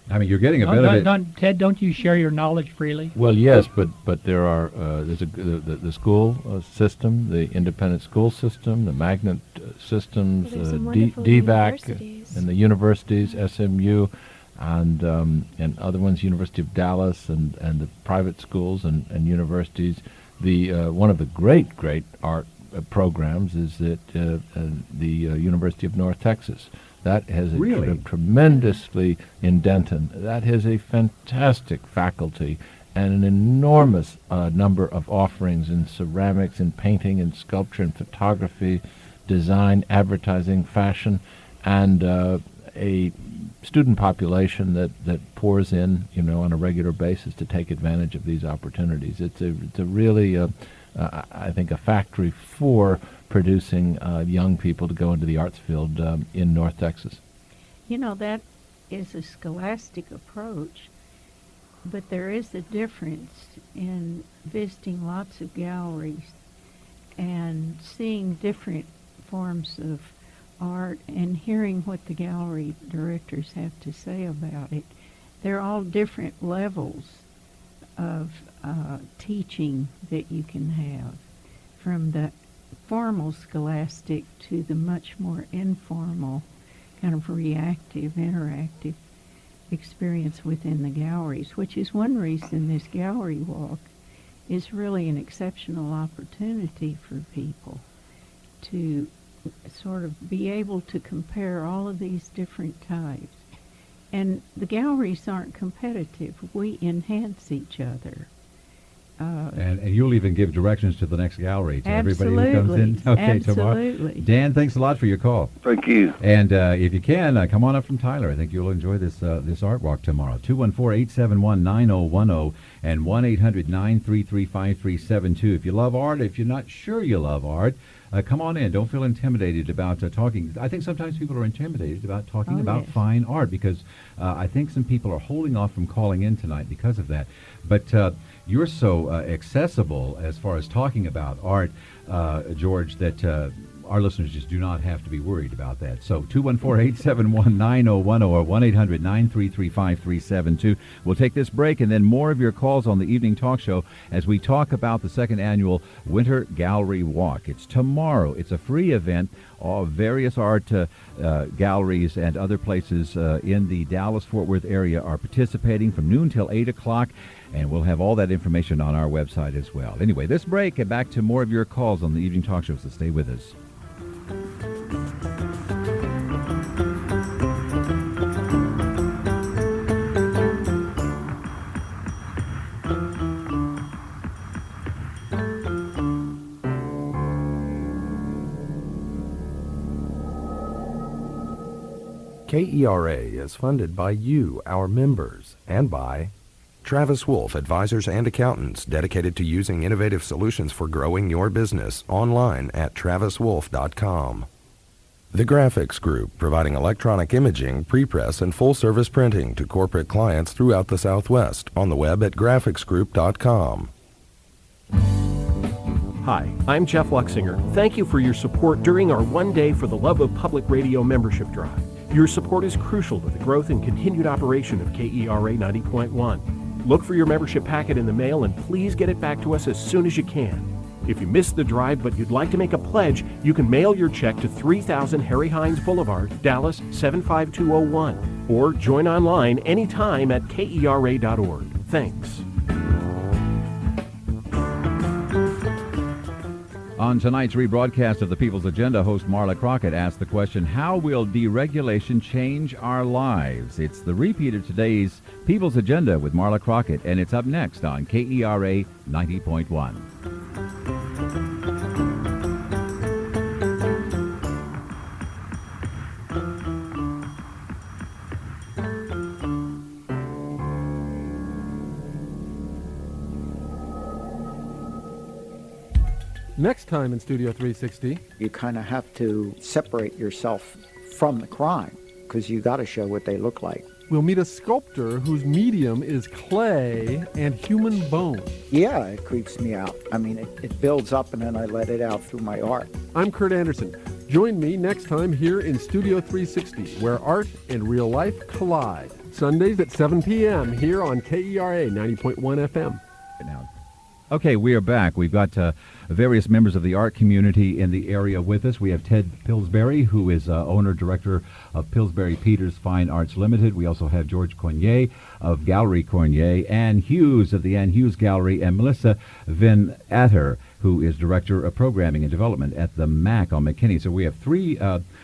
S2: I mean, you're getting a bit of it.
S8: Ted, don't you share your knowledge freely?
S10: Well, yes, but there are there's the school system, the independent school system, the magnet systems, DVAC, and the universities, SMU. and other ones, University of Dallas and the private schools and universities. One of the great art programs is that the University of North Texas. That has tremendously in Denton. That has a fantastic faculty and an enormous number of offerings in ceramics, in painting, in sculpture, in photography, design, advertising, fashion, and a student population that pours in, on a regular basis to take advantage of these opportunities. It's a really, I think, a factory for producing young people to go into the arts field in North Texas.
S11: That is a scholastic approach, but there is a difference in visiting lots of galleries and seeing different forms of art and hearing what the gallery directors have to say about it. They're all different levels of teaching that you can have, from the formal scholastic to the much more informal, kind of reactive, interactive experience within the galleries, which is one reason this gallery walk is really an exceptional opportunity for people to sort of be able to compare all of these different types. And the galleries aren't competitive. We enhance each other.
S2: And you'll even give directions to the next gallery to everybody who comes in.
S11: Okay,
S2: tomorrow.
S11: Absolutely.
S2: Dan, thanks a lot for your call.
S16: Thank you.
S2: And if you can, come on up from Tyler. I think you'll enjoy this art walk tomorrow. 214-871-9010 and 1-800-933-5372. If you love art, if you're not sure you love art, come on in. Don't feel intimidated about talking. I think sometimes people are intimidated about talking about fine art because I think some people are holding off from calling in tonight because of that. But you're so accessible as far as talking about art, George, that our listeners just do not have to be worried about that. So 214-871-9010 or 1-800-933-5372. We'll take this break and then more of your calls on the Evening Talk Show as we talk about the second annual Winter Gallery Walk. It's tomorrow. It's a free event. All various art galleries and other places in the Dallas-Fort Worth area are participating from noon till 8 o'clock. And we'll have all that information on our website as well. Anyway, this break and back to more of your calls on the Evening Talk Show, so stay with us.
S17: KERA is funded by you, our members, and by Travis Wolf, advisors and accountants dedicated to using innovative solutions for growing your business online at traviswolf.com. The Graphics Group, providing electronic imaging, prepress, and full-service printing to corporate clients throughout the Southwest on the web at graphicsgroup.com.
S18: Hi, I'm Jeff Luxinger. Thank you for your support during our One Day for the Love of Public Radio membership drive. Your support is crucial to the growth and continued operation of KERA 90.1. Look for your membership packet in the mail and please get it back to us as soon as you can. If you missed the drive but you'd like to make a pledge, you can mail your check to 3000 Harry Hines Boulevard, Dallas 75201, or join online anytime at KERA.org. Thanks.
S2: On tonight's rebroadcast of the People's Agenda, host Marla Crockett asked the question, how will deregulation change our lives? It's the repeat of today's People's Agenda with Marla Crockett, and it's up next on KERA 90.1.
S14: Next time in Studio 360.
S15: You kind of have to separate yourself from the crime because you got to show what they look like.
S14: We'll meet a sculptor whose medium is clay and human bone.
S15: Yeah, it creeps me out. I mean, it builds up and then I let it out through my art.
S14: I'm Kurt Anderson. Join me next time here in Studio 360, where art and real life collide. Sundays at 7 p.m. here on KERA 90.1 FM.
S2: Now, Okay, we are back. We've got various members of the art community in the area with us. We have Ted Pillsbury, who is owner-director of Pillsbury Peters Fine Arts Limited. We also have George Cornier of Gallery Cornier, Ann Hughes of the Ann Hughes Gallery, and Melissa Van Atter, who is Director of Programming and Development at the MAC on McKinney. So we have three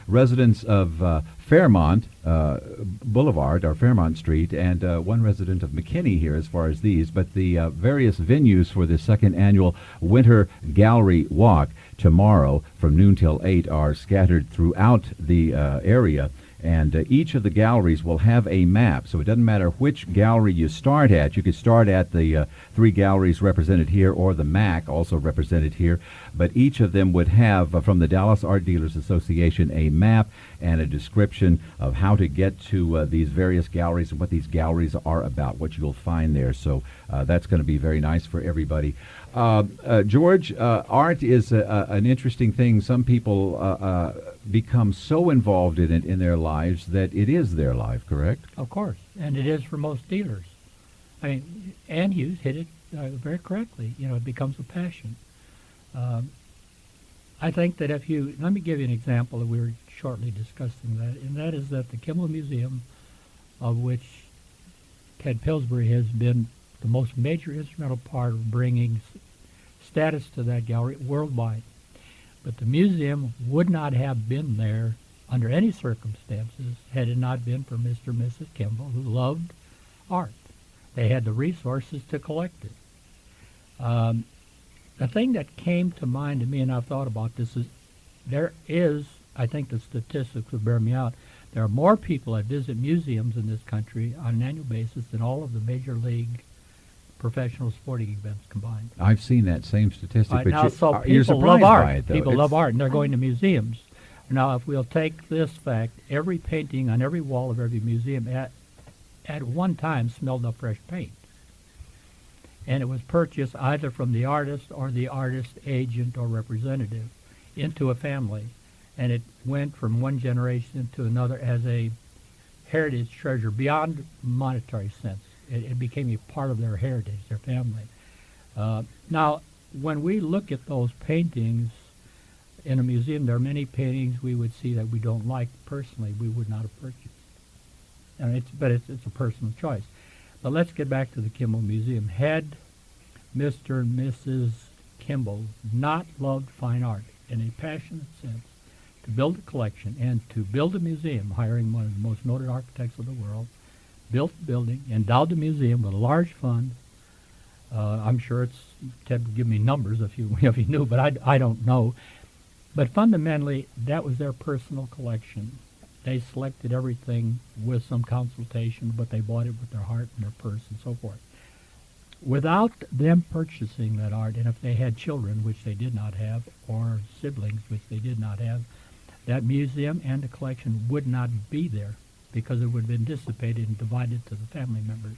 S2: residents of Fairmont Boulevard, or Fairmont Street, and one resident of McKinney here as far as these. But the various venues for the second annual Winter Gallery Walk tomorrow from noon till 8 are scattered throughout the area. And each of the galleries will have a map, so it doesn't matter which gallery you start at. You could start at the three galleries represented here, or the MAC, also represented here. But each of them would have, from the Dallas Art Dealers Association, a map and a description of how to get to these various galleries and what these galleries are about, what you'll find there. So that's going to be very nice for everybody. George, art is an interesting thing. Some people become so involved in it in their lives that it is their life, correct?
S8: Of course, and it is for most dealers. I mean, Ann Hughes hit it very correctly. You know, it becomes a passion. I think that if you, let me give you an example that we were shortly discussing that, and that is that the Kimball Museum, of which Ted Pillsbury has been the most major instrumental part of bringing status to that gallery worldwide. But the museum would not have been there under any circumstances had it not been for Mr. and Mrs. Kimball, who loved art. They had the resources to collect it. The thing that came to mind to me, and I've thought about this, is there is, I think the statistics would bear me out, there are more people that visit museums in this country on an annual basis than all of the major league professional sporting events combined.
S2: I've seen that same statistic, but
S8: now, so
S2: you're
S8: people
S2: surprised
S8: love art.
S2: by it, though.
S8: People love art, and they're going to museums. Now, if we'll take this fact, every painting on every wall of every museum at one time smelled of fresh paint. And it was purchased either from the artist or the artist agent or representative into a family. And it went from one generation to another as a heritage treasure beyond monetary sense. It became a part of their heritage, their family. Now, when we look at those paintings in a museum, there are many paintings we would see that we don't like personally, we would not have purchased. And it's a personal choice. But let's get back to the Kimball Museum. Had Mr. and Mrs. Kimball not loved fine art in a passionate sense, to build a collection and to build a museum, hiring one of the most noted architects of the world, built the building, endowed the museum with a large fund. I'm sure Ted would give me numbers if he knew, but I don't know. But fundamentally, that was their personal collection. They selected everything with some consultation, but they bought it with their heart and their purse and so forth. Without them purchasing that art, and if they had children, which they did not have, or siblings, which they did not have, that museum and the collection would not be there, because it would have been dissipated and divided to the family members.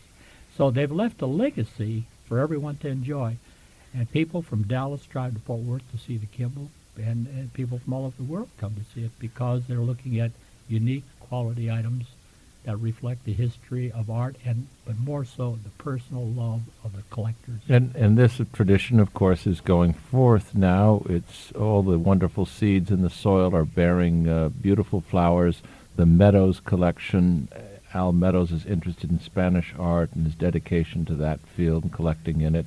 S8: So they've left a legacy for everyone to enjoy. And people from Dallas drive to Fort Worth to see the Kimball, and people from all over the world come to see it because they're looking at unique quality items that reflect the history of art, but more so the personal love of the collectors.
S10: And this tradition, of course, is going forth now. It's all the wonderful seeds in the soil are bearing beautiful flowers. The Meadows collection, Al Meadows is interested in Spanish art, and his dedication to that field and collecting in it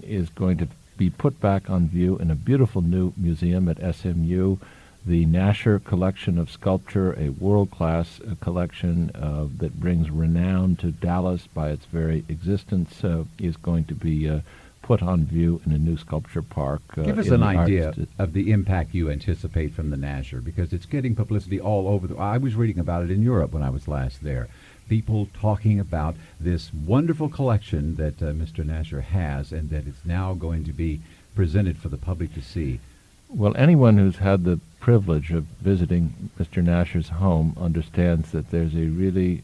S10: is going to be put back on view in a beautiful new museum at SMU. The Nasher collection of sculpture, a world-class collection that brings renown to Dallas by its very existence, is going to be put on view in a new sculpture park.
S2: Give us an idea of the impact you anticipate from the Nasher, because it's getting publicity all over. I was reading about it in Europe when I was last there. People talking about this wonderful collection that Mr. Nasher has, and that it's now going to be presented for the public to see.
S10: Well, anyone who's had the privilege of visiting Mr. Nasher's home understands that there's a really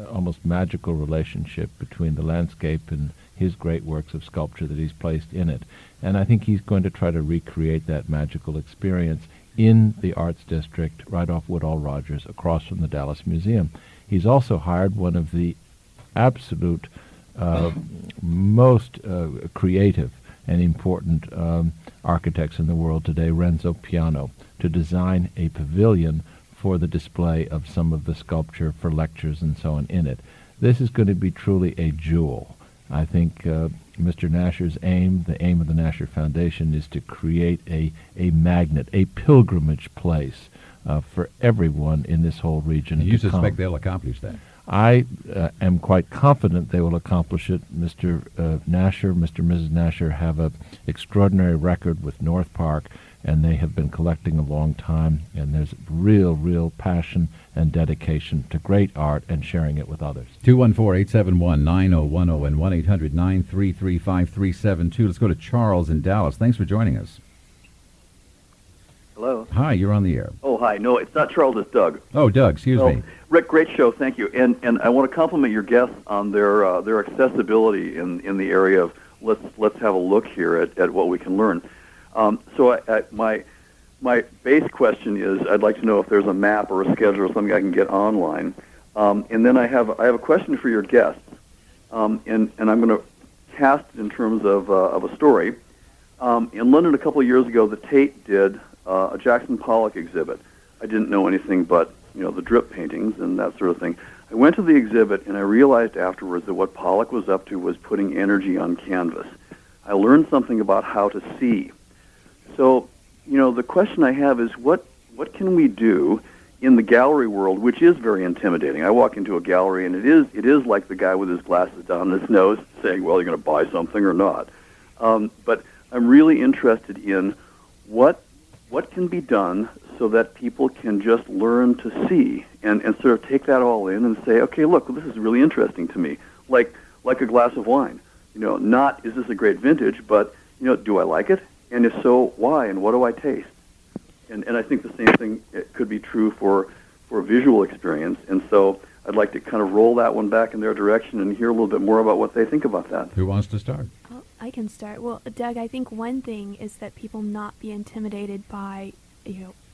S10: almost magical relationship between the landscape and his great works of sculpture that he's placed in it. And I think he's going to try to recreate that magical experience in the Arts District right off Woodall Rogers across from the Dallas Museum. He's also hired one of the absolute most creative and important architects in the world today, Renzo Piano, to design a pavilion for the display of some of the sculpture for lectures and so on in it. This is going to be truly a jewel. I think Mr. Nasher's aim, the aim of the Nasher Foundation, is to create a magnet, a pilgrimage place for everyone in this whole region.
S2: And you
S10: to
S2: suspect
S10: come.
S2: they'll accomplish that?
S10: I am quite confident they will accomplish it. Mr. Nasher, Mr. and Mrs. Nasher have an extraordinary record with North Park, and they have been collecting a long time, and there's real passion and dedication to great art and sharing it with others.
S2: 214-871-9010 and 1-800-933-5372. Let's go to Charles in Dallas. Thanks for joining us.
S19: Hello.
S2: Hi, you're on the air.
S19: Oh, hi. No, it's not Charles, it's Doug.
S2: Oh, Doug, excuse me.
S19: Rick, great show. Thank you. And I want to compliment your guests on their accessibility in the area of let's have a look here at what we can learn. My base question is, I'd like to know if there's a map or a schedule or something I can get online. And then I have a question for your guests. And I'm going to cast it in terms of a story. In London a couple of years ago, the Tate did a Jackson Pollock exhibit. I didn't know anything but the drip paintings and that sort of thing. I went to the exhibit and I realized afterwards that what Pollock was up to was putting energy on canvas. I learned something about how to see. So, the question I have is what can we do in the gallery world, which is very intimidating. I walk into a gallery and it is like the guy with his glasses down his nose saying, well, you're going to buy something or not. But I'm really interested in what can be done so that people can just learn to see and sort of take that all in and say, okay, look, this is really interesting to me, like a glass of wine. Not is this a great vintage, but do I like it? And if so, why? And what do I taste? And I think the same thing could be true for visual experience. And so I'd like to kind of roll that one back in their direction and hear a little bit more about what they think about that.
S2: Who wants to start?
S9: Well, I can start. Well, Doug, I think one thing is that people not be intimidated by,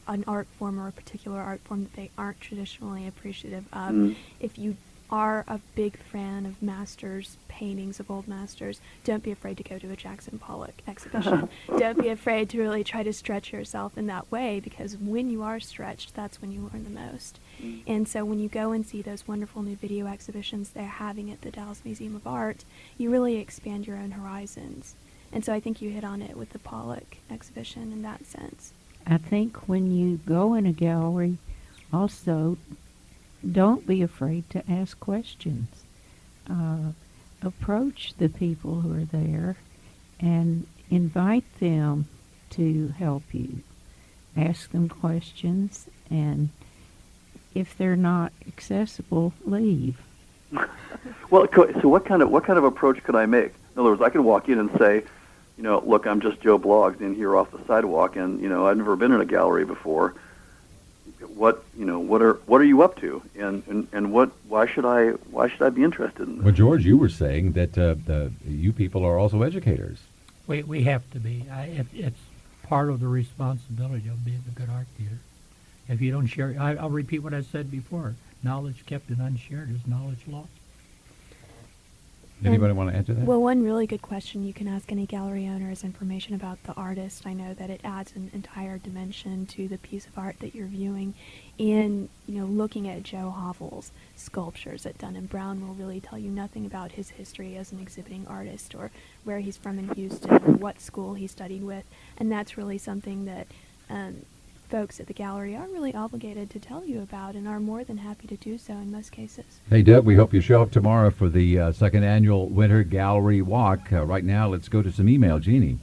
S9: an art form or a particular art form that they aren't traditionally appreciative of.
S19: Mm.
S9: If you are a big fan of masters, paintings of old masters, don't be afraid to go to a Jackson Pollock exhibition. Don't be afraid to really try to stretch yourself in that way, because when you are stretched, that's when you learn the most.
S19: Mm.
S9: And so when you go and see those wonderful new video exhibitions they're having at the Dallas Museum of Art, you really expand your own horizons. And so I think you hit on it with the Pollock exhibition in that sense.
S11: I think when you go in a gallery, also, don't be afraid to ask questions. Approach the people who are there and invite them to help you. Ask them questions, and if they're not accessible, leave.
S19: Well, so what kind of approach could I make? In other words, I can walk in and say, look, I'm just Joe Bloggs in here off the sidewalk, and I've never been in a gallery before. What are you up to, and why should I be interested in this?
S2: Well, George, you were saying that you people are also educators.
S8: We have to be. It's part of the responsibility of being a good art theater. If you don't share, I'll repeat what I said before. Knowledge kept and unshared is knowledge lost.
S2: Anybody want to answer that?
S9: Well, one really good question you can ask any gallery owner is information about the artist. I know that it adds an entire dimension to the piece of art that you're viewing. In looking at Joe Havel's sculptures at Dunn & Brown will really tell you nothing about his history as an exhibiting artist, or where he's from in Houston, or what school he studied with. And that's really something that folks at the gallery are really obligated to tell you about, and are more than happy to do so in most cases.
S2: Hey, Doug, we hope you show up tomorrow for the second annual Winter Gallery Walk. Right now, let's go to some email. Jeannie.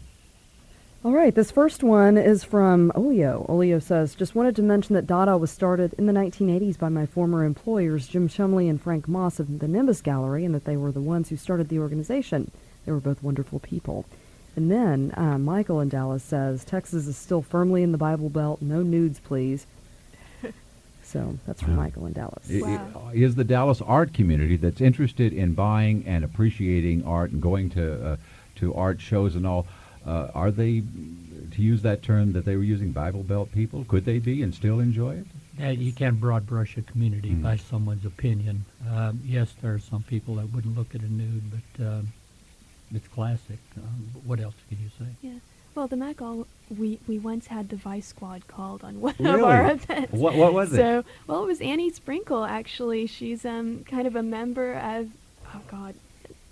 S20: All right, this first one is from Olio. Olio says, just wanted to mention that Dada was started in the 1980s by my former employers, Jim Shumley and Frank Moss of the Nimbus Gallery, and that they were the ones who started the organization. They were both wonderful people. And then Michael in Dallas says, Texas is still firmly in the Bible Belt. No nudes, please. So that's from Michael in Dallas.
S2: Wow. Is the Dallas art community that's interested in buying and appreciating art and going to art shows and all, are they, to use that term that they were using, Bible Belt people? Could they be and still enjoy it?
S8: You can't broad brush a community by someone's opinion. Yes, there are some people that wouldn't look at a nude, but it's classic. What else can you say?
S9: Yeah. Well, the Mac we once had the Vice Squad called on one
S2: Really?
S9: of our events.
S2: What was it?
S9: So, well, it was Annie Sprinkle, actually. She's kind of a member of,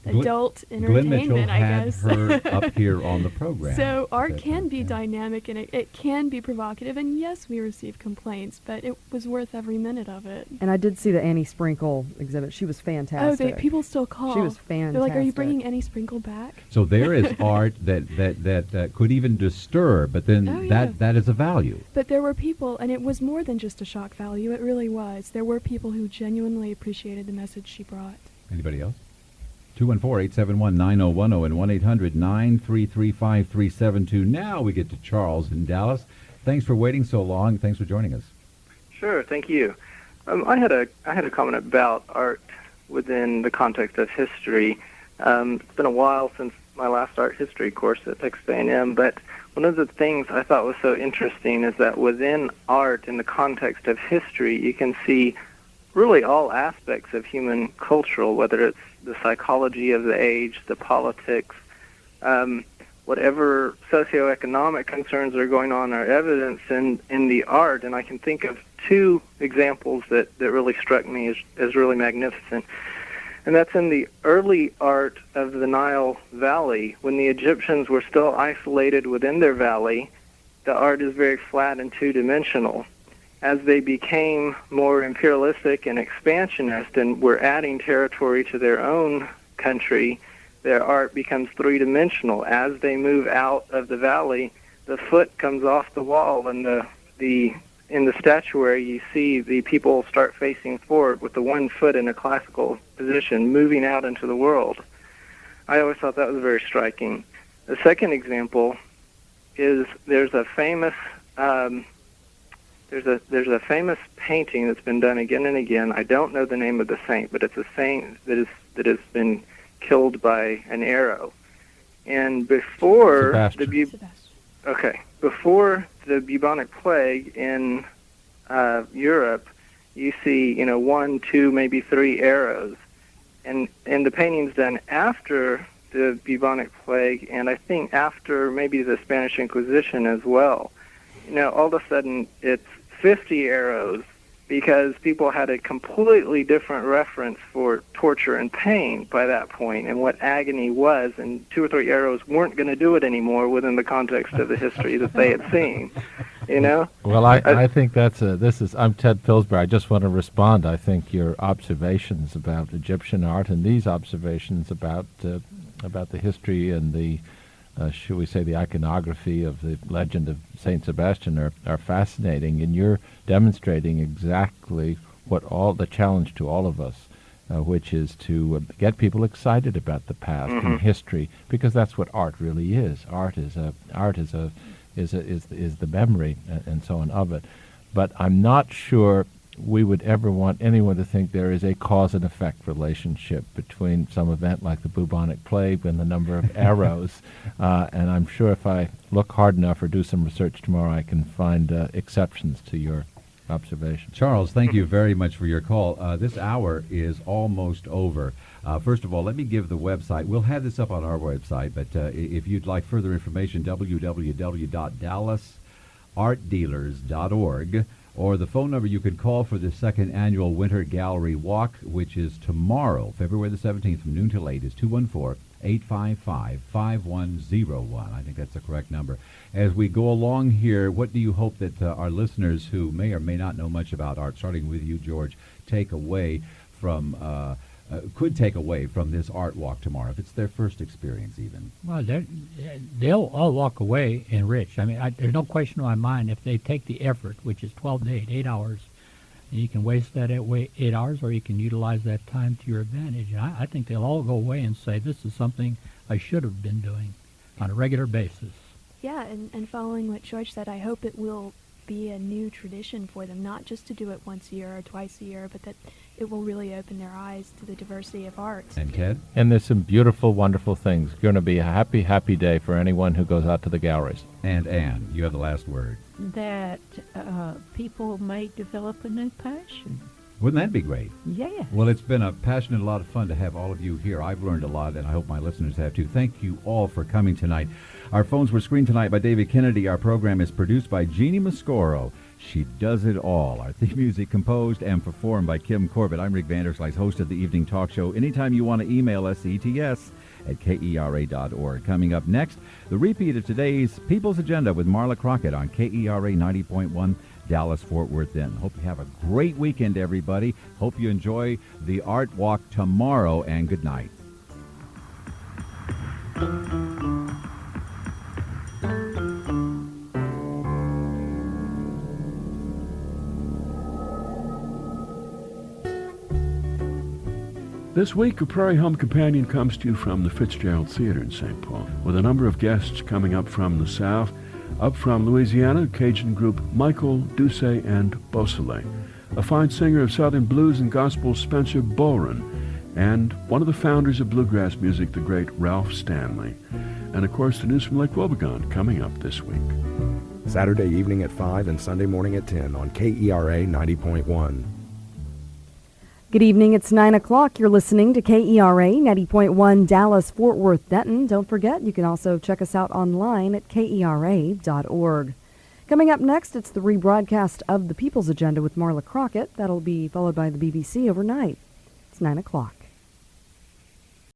S9: adult
S2: Glenn Mitchell
S9: entertainment, I
S2: had
S9: guess.
S2: her up here on the program.
S9: So art can be dynamic, and it can be provocative, and yes, we receive complaints, but it was worth every minute of it.
S20: And I did see the Annie Sprinkle exhibit. She was fantastic.
S9: Oh, people still call.
S20: She was fantastic.
S9: They're like, "Are you bringing Annie Sprinkle back?"
S2: So there is art that could even disturb, but then that is a value.
S9: But there were people, and it was more than just a shock value. It really was. There were people who genuinely appreciated the message she brought.
S2: Anybody else? 214-871-9010 and 1-800-933-5372. Now we get to Charles in Dallas. Thanks for waiting so long. Thanks for joining us.
S21: Sure, thank you. I had a comment about art within the context of history. It's been a while since my last art history course at Texas A&M, but one of the things I thought was so interesting is that within art, in the context of history, you can see really all aspects of human cultural, whether it's the psychology of the age, the politics, whatever socioeconomic concerns are going on are evidenced in the art. And I can think of two examples that really struck me as really magnificent. And that's in the early art of the Nile Valley. When the Egyptians were still isolated within their valley, the art is very flat and two-dimensional. As they became more imperialistic and expansionist and were adding territory to their own country, their art becomes three-dimensional. As they move out of the valley, the foot comes off the wall, and in the statuary you see the people start facing forward with the one foot in a classical position, moving out into the world. I always thought that was very striking. The second example is there's a famous painting that's been done again and again. I don't know the name of the saint, but it's a saint that has been killed by an arrow. And before before the bubonic plague in Europe, you see, one, two, maybe three arrows. And the painting's done after the bubonic plague, and I think after maybe the Spanish Inquisition as well. All of a sudden it's 50 arrows, because people had a completely different reference for torture and pain by that point and what agony was, and 2 or 3 arrows weren't going to do it anymore within the context of the history that they had seen.
S10: Well, I think I'm Ted Pillsbury. I just want to respond. I think your observations about Egyptian art and these observations about the history and the should we say the iconography of the legend of Saint Sebastian are fascinating, and you're demonstrating exactly what the challenge to all of us, which is to get people excited about the past and history, because that's what art really is. Art is the memory and so on of it. But I'm not sure we would ever want anyone to think there is a cause and effect relationship between some event like the bubonic plague and the number of arrows. And I'm sure if I look hard enough or do some research tomorrow, I can find exceptions to your observation.
S2: Charles, thank you very much for your call. This hour is almost over. First of all, let me give the website. We'll have this up on our website, but if you'd like further information, www.dallasartdealers.org. Or the phone number you can call for the second annual Winter Gallery Walk, which is tomorrow, February the 17th, from noon till 8, is 214-855-5101. I think that's the correct number. As we go along here, what do you hope that our listeners who may or may not know much about art, starting with you, George, could take away from this art walk tomorrow, if it's their first experience even?
S8: Well, they'll all walk away enriched. I mean, there's no question in my mind if they take the effort, which is 12 to 8 hours, and you can waste that 8 hours, or you can utilize that time to your advantage. And I think they'll all go away and say, this is something I should have been doing on a regular basis.
S9: Yeah, and following what George said, I hope it will be a new tradition for them, not just to do it once a year or twice a year, but that it will really open their eyes to the diversity of art.
S2: And Ted?
S10: And there's some beautiful, wonderful things. Going to be a happy, happy day for anyone who goes out to the galleries.
S2: And Anne, you have the last word.
S11: That people may develop a new passion.
S2: Wouldn't that be great?
S11: Yeah.
S2: Well, it's been a passionate, a lot of fun to have all of you here. I've learned a lot, and I hope my listeners have too. Thank you all for coming tonight. Our phones were screened tonight by David Kennedy. Our program is produced by Jeannie Mascoro. She does it all. Our theme music composed and performed by Kim Corbett. I'm Rick Vanderslice, host of the Evening Talk Show. Anytime you want to email us, ets@kera.org. Coming up next, the repeat of today's People's Agenda with Marla Crockett on KERA 90.1 Dallas-Fort Worth Denton. Hope you have a great weekend, everybody. Hope you enjoy the Art Walk tomorrow, and good night.
S4: This week, a Prairie Home Companion comes to you from the Fitzgerald Theater in St. Paul, with a number of guests coming up from the South. Up from Louisiana, Cajun group Michael Doucet and Beausoleil, a fine singer of Southern blues and gospel, Spencer Boren, and one of the founders of bluegrass music, the great Ralph Stanley. And of course, the news from Lake Wobegon coming up this week.
S17: Saturday evening at 5 and Sunday morning at 10 on KERA 90.1.
S20: Good evening. It's 9 o'clock. You're listening to KERA 90.1 Dallas-Fort Worth Denton. Don't forget, you can also check us out online at KERA.org. Coming up next, it's the rebroadcast of the People's Agenda with Marla Crockett. That'll be followed by the BBC overnight. It's 9 o'clock.